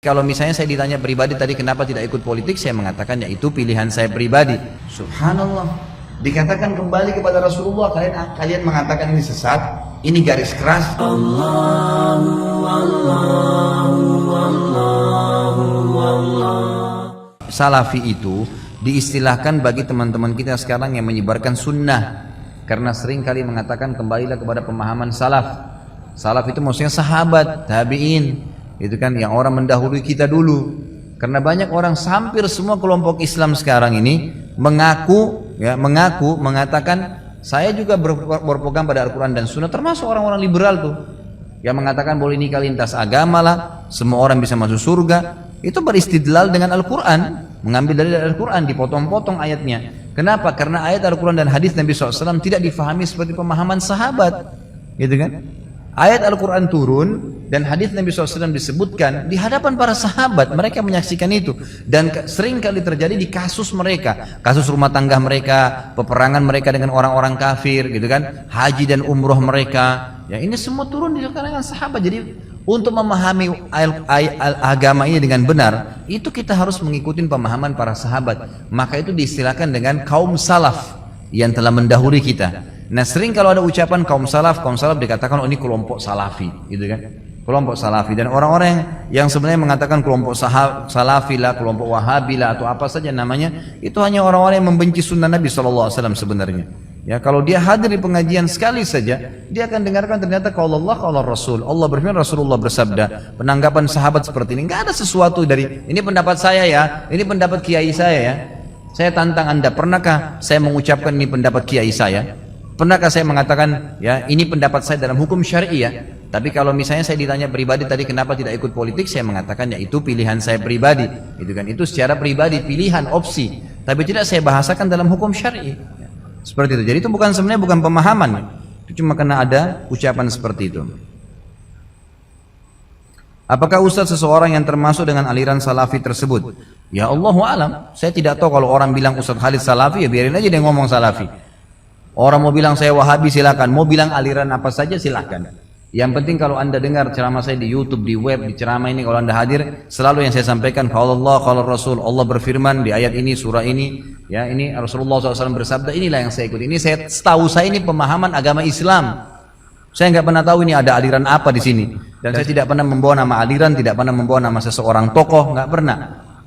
Kalau misalnya saya ditanya pribadi tadi kenapa tidak ikut politik, saya mengatakan ya itu pilihan saya pribadi. Subhanallah. Dikatakan kembali kepada Rasulullah, kalian mengatakan ini sesat, ini garis keras. Salafi itu diistilahkan bagi teman-teman kita sekarang yang menyebarkan sunnah, karena sering kali mengatakan kembalilah kepada pemahaman salaf. Salaf itu maksudnya sahabat, tabi'in, itu kan yang orang mendahului kita dulu. Karena banyak orang, hampir semua kelompok Islam sekarang ini mengatakan saya juga berpegang pada Al-Quran dan Sunnah, termasuk orang-orang liberal tuh yang mengatakan boleh nikah lintas agama lah, semua orang bisa masuk surga. Itu beristidlal dengan Al-Quran, mengambil dari Al-Quran, dipotong-potong ayatnya. Kenapa? Karena ayat Al-Quran dan hadis Nabi SAW tidak difahami seperti pemahaman sahabat, gitu kan? Ayat Al-Quran turun dan hadis Nabi SAW disebutkan di hadapan para sahabat, mereka menyaksikan itu. Dan sering kali terjadi di kasus mereka, kasus rumah tangga mereka, peperangan mereka dengan orang-orang kafir, gitu kan, haji dan umroh mereka. Ya, ini semua turun di kalangan sahabat. Jadi untuk memahami agama ini dengan benar, itu kita harus mengikuti pemahaman para sahabat. Maka itu diistilahkan dengan kaum salaf yang telah mendahului kita. Nah, sering kalau ada ucapan kaum salaf dikatakan oh ini kelompok salafi, gitu kan? Kelompok salafi. Dan orang-orang yang sebenarnya mengatakan kelompok salafi lah, kelompok wahabi lah, atau apa saja namanya, itu hanya orang-orang yang membenci sunnah Nabi SAW sebenarnya. Ya, kalau dia hadir di pengajian sekali saja, dia akan dengarkan ternyata kalau Allah, kalau Rasul, Allah berfirman, Rasulullah bersabda, penanggapan sahabat seperti ini. Nggak ada sesuatu dari ini pendapat saya ya, ini pendapat kiai saya ya. Saya tantang Anda, pernahkah saya mengucapkan ini pendapat kiai saya? Pernahkah saya mengatakan ya ini pendapat saya dalam hukum syar'i ya? Tapi kalau misalnya saya ditanya pribadi tadi kenapa tidak ikut politik, saya mengatakan ya itu pilihan saya pribadi, itu kan, itu secara pribadi, pilihan, opsi, tapi tidak saya bahasakan dalam hukum syar'i. Seperti itu. Jadi itu sebenarnya bukan pemahaman, itu cuma karena ada ucapan seperti itu. Apakah Ustaz seseorang yang termasuk dengan aliran salafi tersebut? Ya Allahu alam, saya tidak tahu. Kalau orang bilang Ustaz Khalid salafi, ya biarin aja dia ngomong salafi. Orang mau bilang saya wahabi silakan, mau bilang aliran apa saja silakan. Yang penting kalau Anda dengar ceramah saya di YouTube, di web, di ceramah ini, kalau Anda hadir, selalu yang saya sampaikan kalau Allah, kalau Rasul, Allah berfirman di ayat ini, surah ini, ya ini Rasulullah SAW bersabda, inilah yang saya ikuti. Ini saya setahu saya ini pemahaman agama Islam. Saya nggak pernah tahu ini ada aliran apa di sini. Dan saya tidak pernah membawa nama aliran, tidak pernah membawa nama seseorang tokoh, nggak pernah.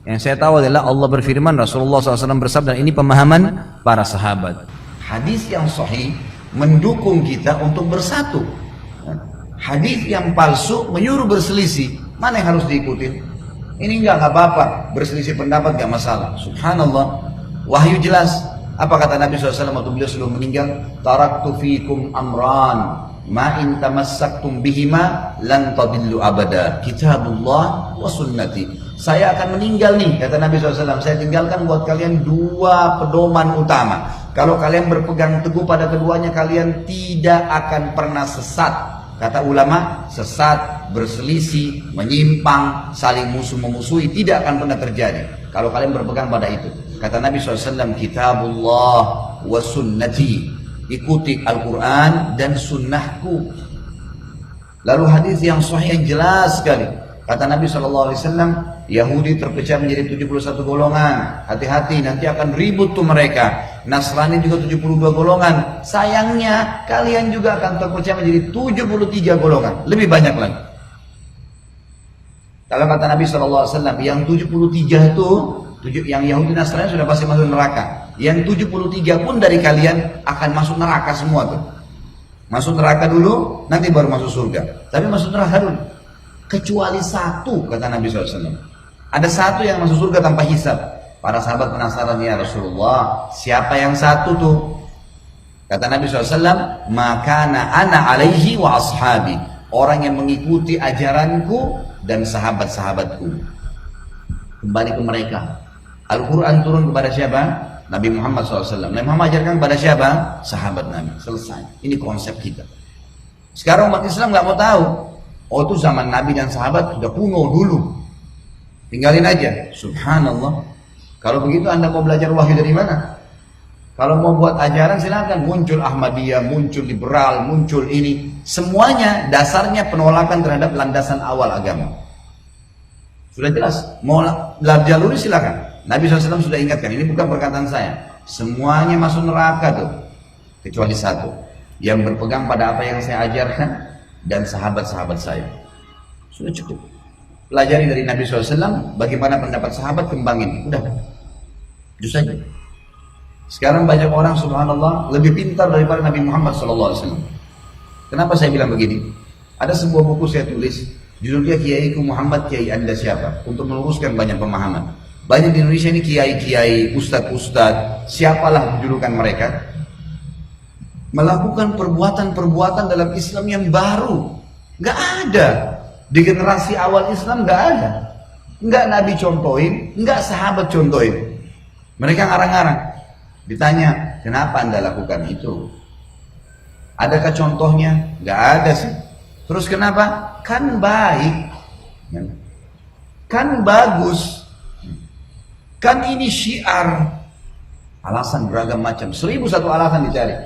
Yang saya tahu adalah Allah berfirman, Rasulullah SAW bersabda, ini pemahaman para sahabat. Hadis yang sahih mendukung kita untuk bersatu. Hadis yang palsu menyuruh berselisih. Mana yang harus diikuti? Ini enggak apa-apa, berselisih pendapat enggak masalah. Subhanallah. Wahyu jelas. Apa kata Nabi SAW waktu beliau sebelum meninggal? Taraktu fikum amran ma in tamassaktum bihima lan tadillu abada. Kitabullah wa sunnati. Saya akan meninggal nih, kata Nabi SAW. Saya tinggalkan buat kalian dua pedoman utama. Kalau kalian berpegang teguh pada keduanya, kalian tidak akan pernah sesat. Kata ulama, sesat, berselisih, menyimpang, saling musuh-memusuhi, tidak akan pernah terjadi kalau kalian berpegang pada itu. Kata Nabi SAW, Kitabullah wa sunnati. Ikuti Al-Quran dan sunnahku. Lalu hadis yang sahih yang jelas sekali. Kata Nabi SAW, Yahudi terpecah menjadi 71 golongan. Hati-hati, nanti akan ribut tuh mereka. Nasrani juga 72 golongan. Sayangnya, kalian juga akan terpecah menjadi 73 golongan. Lebih banyak lagi. Kalau kata Nabi SAW, yang 73 itu, yang Yahudi Nasrani sudah pasti masuk neraka. Yang 73 pun dari kalian akan masuk neraka semua tuh. Masuk neraka dulu, nanti baru masuk surga. Tapi masuk neraka dulu. Kecuali satu, kata Nabi SAW. Ada satu yang masuk surga tanpa hisab. Para sahabat penasaran, ya Rasulullah, siapa yang satu tuh? Kata Nabi SAW, makana ana alaihi wa ashabi. Orang yang mengikuti ajaranku dan sahabat-sahabatku. Kembali ke mereka. Al-Quran turun kepada siapa? Nabi Muhammad SAW. Nabi Muhammad ajarkan kepada siapa? Sahabat Nabi. Selesai. Ini konsep kita. Sekarang umat Islam nggak mau tahu. Oh itu zaman Nabi dan sahabat sudah kuno dulu. Tinggalin aja. Subhanallah. Kalau begitu Anda mau belajar wahyu dari mana? Kalau mau buat ajaran silakan. Muncul Ahmadiyah, muncul liberal, muncul ini. Semuanya dasarnya penolakan terhadap landasan awal agama. Sudah jelas, mau jaluri silakan. Nabi SAW sudah ingatkan, ini bukan perkataan saya. Semuanya masuk neraka tuh, kecuali satu, yang berpegang pada apa yang saya ajarkan dan sahabat-sahabat saya. Sudah cukup. Pelajari dari Nabi SAW, bagaimana pendapat sahabat, kembangin. Udah, itu saja. Sekarang banyak orang subhanallah lebih pintar daripada Nabi Muhammad SAW. Kenapa saya bilang begini? Ada sebuah buku saya tulis, judulnya Kiaiku Muhammad, Kiai Anda siapa? Untuk meluruskan banyak pemahaman. Banyak di Indonesia ini kiai-kiai, ustadz-ustadz, siapalah julukan mereka, melakukan perbuatan-perbuatan dalam Islam yang baru. Gak ada. Di generasi awal Islam gak ada. Gak Nabi contohin, gak sahabat contohin. Mereka ngarang-ngarang. Ditanya, kenapa Anda lakukan itu? Adakah contohnya? Gak ada sih. Terus kenapa? Kan baik. Kan bagus. Kan ini syiar. Alasan beragam macam. 1001 alasan dicari.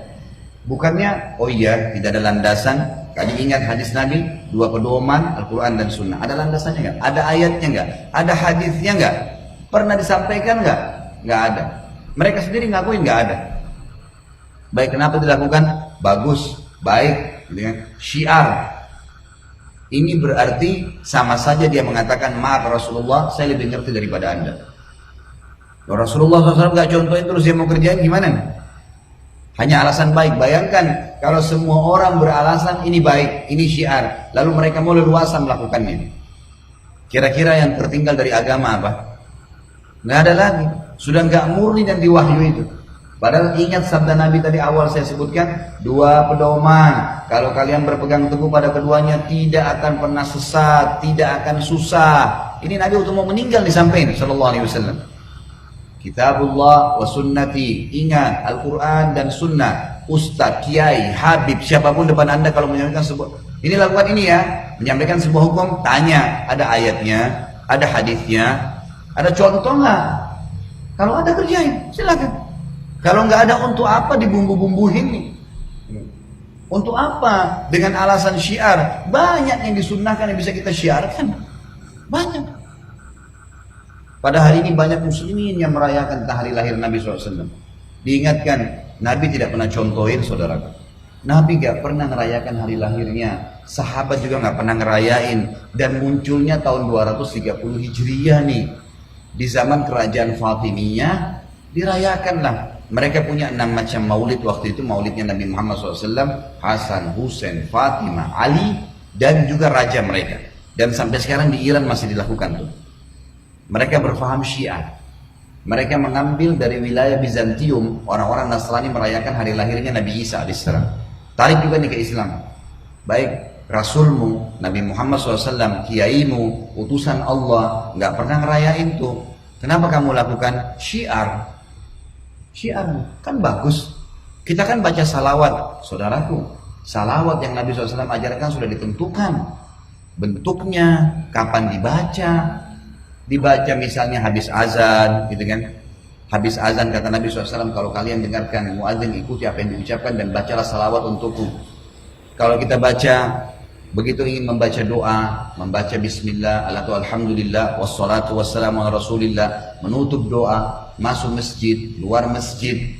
Bukannya, oh iya, tidak ada landasan. Kalian ingat hadis Nabi, 2 pedoman, Al-Quran dan Sunnah. Ada landasannya nggak? Ada ayatnya nggak? Ada hadisnya nggak? Pernah disampaikan nggak? Nggak ada. Mereka sendiri ngakuin nggak ada. Baik, kenapa dilakukan? Bagus, baik, gitu kan? Syiar. Ini berarti sama saja dia mengatakan, maaf Rasulullah, saya lebih ngerti daripada Anda. Kalau Rasulullah SAW nggak contohin terus dia mau kerjain gimana? Hanya alasan baik. Bayangkan kalau semua orang beralasan ini baik, ini syiar, lalu mereka mau leluasa melakukannya. Kira-kira yang tertinggal dari agama apa? Nggak ada lagi. Sudah nggak murni dan diwahyu itu. Padahal ingat sabda Nabi tadi awal saya sebutkan, 2 pedoman. Kalau kalian berpegang teguh pada keduanya, tidak akan pernah sesat, tidak akan susah. Ini Nabi waktu mau meninggal disampaikan sallallahu alaihi wasallam. Kitabullah wa sunnati. Ingat Al-Quran dan Sunnah. Ustadz, kiai, habib, siapapun depan Anda kalau menyampaikan sebuah, ini lakukan ini ya, menyampaikan sebuah hukum, tanya, ada ayatnya, ada hadisnya, ada contoh nggak? Kalau ada kerjain, silakan. Kalau nggak ada, untuk apa dibumbu-bumbuhin nih? Untuk apa? Dengan alasan syiar. Banyak yang disunnahkan yang bisa kita syiarkan. Banyak. Pada hari ini banyak muslimin yang merayakan tentang hari lahir Nabi SAW. Diingatkan, Nabi tidak pernah contohin saudara. Nabi gak pernah ngerayakan hari lahirnya. Sahabat juga gak pernah ngerayain. Dan munculnya tahun 230 Hijriyah nih. Di zaman kerajaan Fatimiyah, dirayakanlah. Mereka punya 6 macam maulid waktu itu. Maulidnya Nabi Muhammad SAW, Hasan, Husain, Fatimah, Ali, dan juga raja mereka. Dan sampai sekarang di Iran masih dilakukan tuh. Mereka berfaham Syiah. Mereka mengambil dari wilayah Bizantium, orang-orang Nasrani merayakan hari lahirnya Nabi Isa AS. Tarik juga nih ke Islam. Baik, Rasulmu, Nabi Muhammad SAW, kiaimu, utusan Allah, nggak pernah ngerayain tuh. Kenapa kamu lakukan? Syiar. Syiar, kan bagus. Kita kan baca salawat, saudaraku. Salawat yang Nabi SAW ajarkan sudah ditentukan. Bentuknya, kapan dibaca misalnya habis azan, gitu kan? Habis azan kata Nabi SAW, kalau kalian dengarkan muadzin, ikuti apa yang diucapkan dan bacalah salawat untukku. Kalau kita baca, begitu ingin membaca doa, membaca bismillah, alhamdulillah, wassalatu wassalamu ala rasulillah, menutup doa, masuk masjid, luar masjid,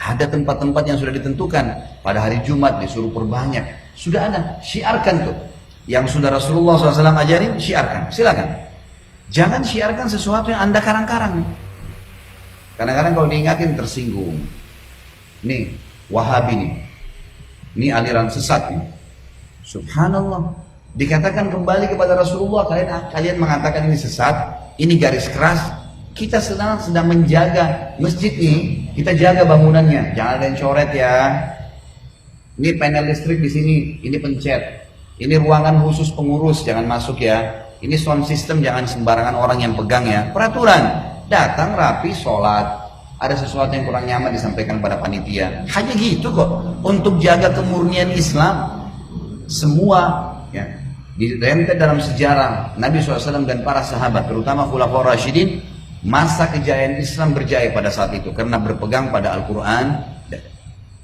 ada tempat-tempat yang sudah ditentukan. Pada hari Jumat disuruh perbanyak, sudah ada, syiarkan tuh. Yang sudah Rasulullah SAW ajarin, syiarkan, silakan. Jangan syiarkan sesuatu yang Anda karang-karang. Kadang-kadang kalau diingatin tersinggung. Nih, Wahabi nih. Ini aliran sesat nih. Subhanallah. Dikatakan kembali kepada Rasulullah, kalian mengatakan ini sesat, ini garis keras. Kita sedang menjaga masjid nih, kita jaga bangunannya. Jangan ada yang coret ya. Ini panel listrik di sini, ini pencet. Ini ruangan khusus pengurus, jangan masuk ya. Ini sound system jangan sembarangan orang yang pegang ya. Peraturan, datang rapi sholat. Ada sesuatu yang kurang nyaman disampaikan pada panitia. Hanya gitu kok. Untuk jaga kemurnian Islam. Semua ya, direntet dalam sejarah Nabi SAW dan para sahabat, terutama Khulafaur Rasyidin, masa kejayaan Islam berjaya pada saat itu. Karena berpegang pada Al-Quran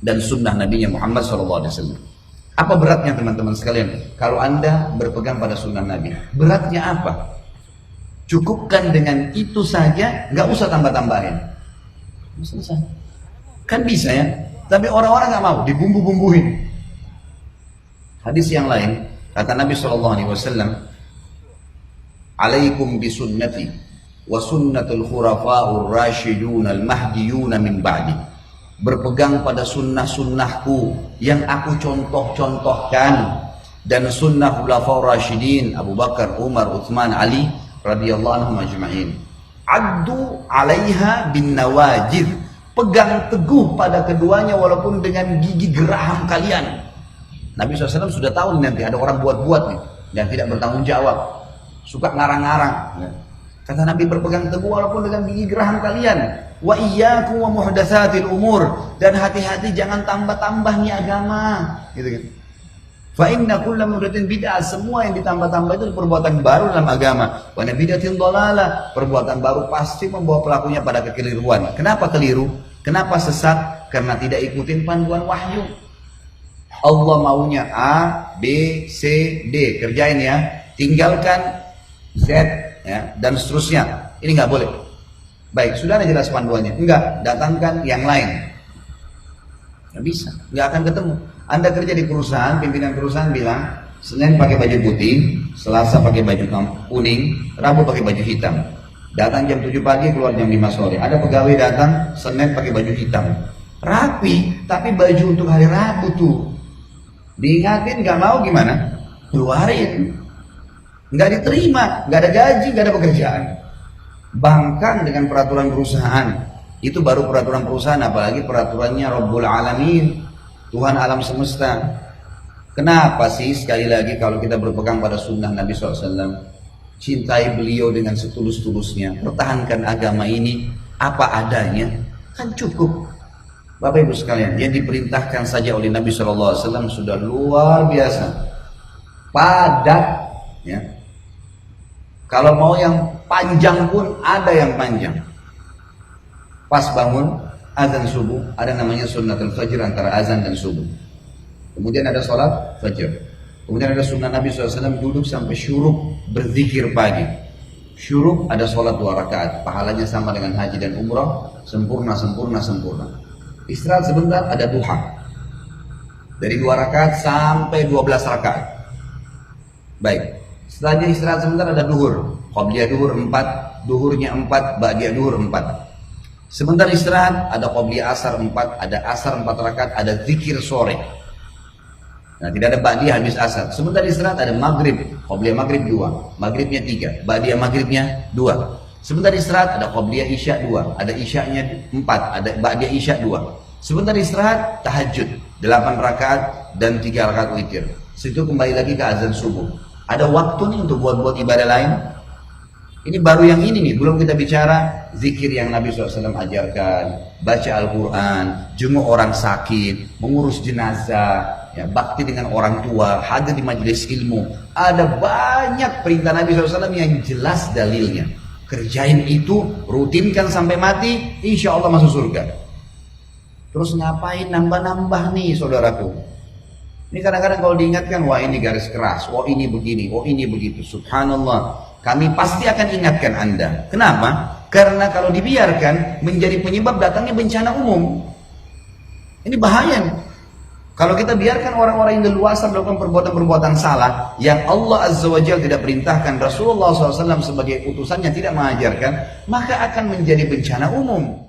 dan sunnah Nabi Muhammad SAW. Apa beratnya teman-teman sekalian? Kalau Anda berpegang pada sunnah Nabi, beratnya apa? Cukupkan dengan itu saja, nggak usah tambah-tambahin. Selesai. Kan bisa ya, tapi orang-orang nggak mau, dibumbu-bumbuin. Hadis yang lain, kata Nabi SAW, alaikum bisunnati wa sunnatul khurafa'ur rasyidun al-mahdiyun min ba'di. Berpegang pada sunnah-sunnahku yang aku contoh-contohkan, dan sunnah khulafaur rasyidin Abu Bakar, Umar, Utsman, Ali radhiyallahu anhum ajma'in. Addu 'alaiha bin nawajid. Pegang teguh pada keduanya walaupun dengan gigi geraham kalian. Nabi SAW sudah tahu nanti ada orang buat-buat nih dan tidak bertanggung jawab, suka ngarang-ngarang. Kata Nabi, berpegang teguh walaupun dengan gigi geraham kalian. Wa iyyakum wa muhdatsatil umur, dan hati-hati jangan tambah-tambah nih agama. Gitu. Fa inna kulla muhdatsin bid'ah, semua yang ditambah-tambah itu perbuatan baru dalam agama. Wa bid'atin dhalalah, perbuatan baru pasti membawa pelakunya pada kekeliruan. Kenapa keliru? Kenapa sesat? Karena tidak ikutin panduan wahyu. Allah maunya A, B, C, D, kerjain ya, tinggalkan Z ya, dan seterusnya. Ini nggak boleh. Baik, sudah ada jelas panduannya. Enggak, datangkan yang lain. Nggak bisa, nggak akan ketemu. Anda kerja di perusahaan, pimpinan perusahaan bilang, Senin pakai baju putih, Selasa pakai baju kuning, Rabu pakai baju hitam. Datang jam 7 pagi, keluar jam 5 sore. Ada pegawai datang, Senin pakai baju hitam. Rapi, tapi baju untuk hari Rabu tuh. Diingatin nggak mau gimana? Keluarin. Nggak diterima, nggak ada gaji, nggak ada pekerjaan. Bangkang dengan peraturan perusahaan. Itu baru peraturan perusahaan, apalagi peraturannya Rabbul Alamin, Tuhan alam semesta. Kenapa sih sekali lagi kalau kita berpegang pada sunnah Nabi SAW, cintai beliau dengan setulus-tulusnya, pertahankan agama ini apa adanya, kan cukup. Bapak Ibu sekalian, yang diperintahkan saja oleh Nabi SAW sudah luar biasa, padat. Ya. Kalau mau yang panjang pun ada yang panjang. Pas bangun azan subuh, ada namanya sunnatul fajr antara azan dan subuh. Kemudian ada sholat fajr. Kemudian ada sunnah Nabi SAW duduk sampai syuruk berzikir pagi. Syuruk ada sholat 2 rakaat, pahalanya sama dengan haji dan umrah, sempurna. Istirahat sebentar, ada duha. Dari 2 rakaat sampai 12 rakaat. Baik. Setelahnya istirahat sebentar, ada duhur. Qobliyah duhur 4, duhurnya 4, ba'diyah duhur 4. Sebentar istirahat, ada qobliyah asar 4, ada asar 4 rakaat, ada zikir sore. Nah, tidak ada ba'diyah habis asar. Sebentar istirahat, ada maghrib, qobliyah maghrib 2, maghribnya 3, ba'diyah maghribnya 2. Sebentar istirahat, ada qobliyah isya 2, ada isyanya 4, ada ba'diyah isya 2. Sebentar istirahat, tahajud 8 rakaat dan 3 rakaat witir. Situ kembali lagi ke azan subuh. Ada waktu nih untuk buat ibadah lain. Ini baru yang ini nih, belum kita bicara zikir yang Nabi SAW ajarkan, baca Al-Quran, jenguk orang sakit, mengurus jenazah, ya, bakti dengan orang tua, hadir di majelis ilmu. Ada banyak perintah Nabi SAW yang jelas dalilnya. Kerjain itu, rutinkan sampai mati, insya Allah masuk surga. Terus ngapain nambah-nambah nih saudaraku? Ini kadang-kadang kalau diingatkan, wah ini garis keras, wah ini begini, wah ini begitu. Subhanallah, kami pasti akan ingatkan Anda. Kenapa? Karena kalau dibiarkan menjadi penyebab datangnya bencana umum. Ini bahaya nih. Kalau kita biarkan orang-orang yang leluasa melakukan perbuatan-perbuatan salah yang Allah Azza wa Jalla tidak perintahkan, Rasulullah SAW sebagai utusannya tidak mengajarkan, maka akan menjadi bencana umum.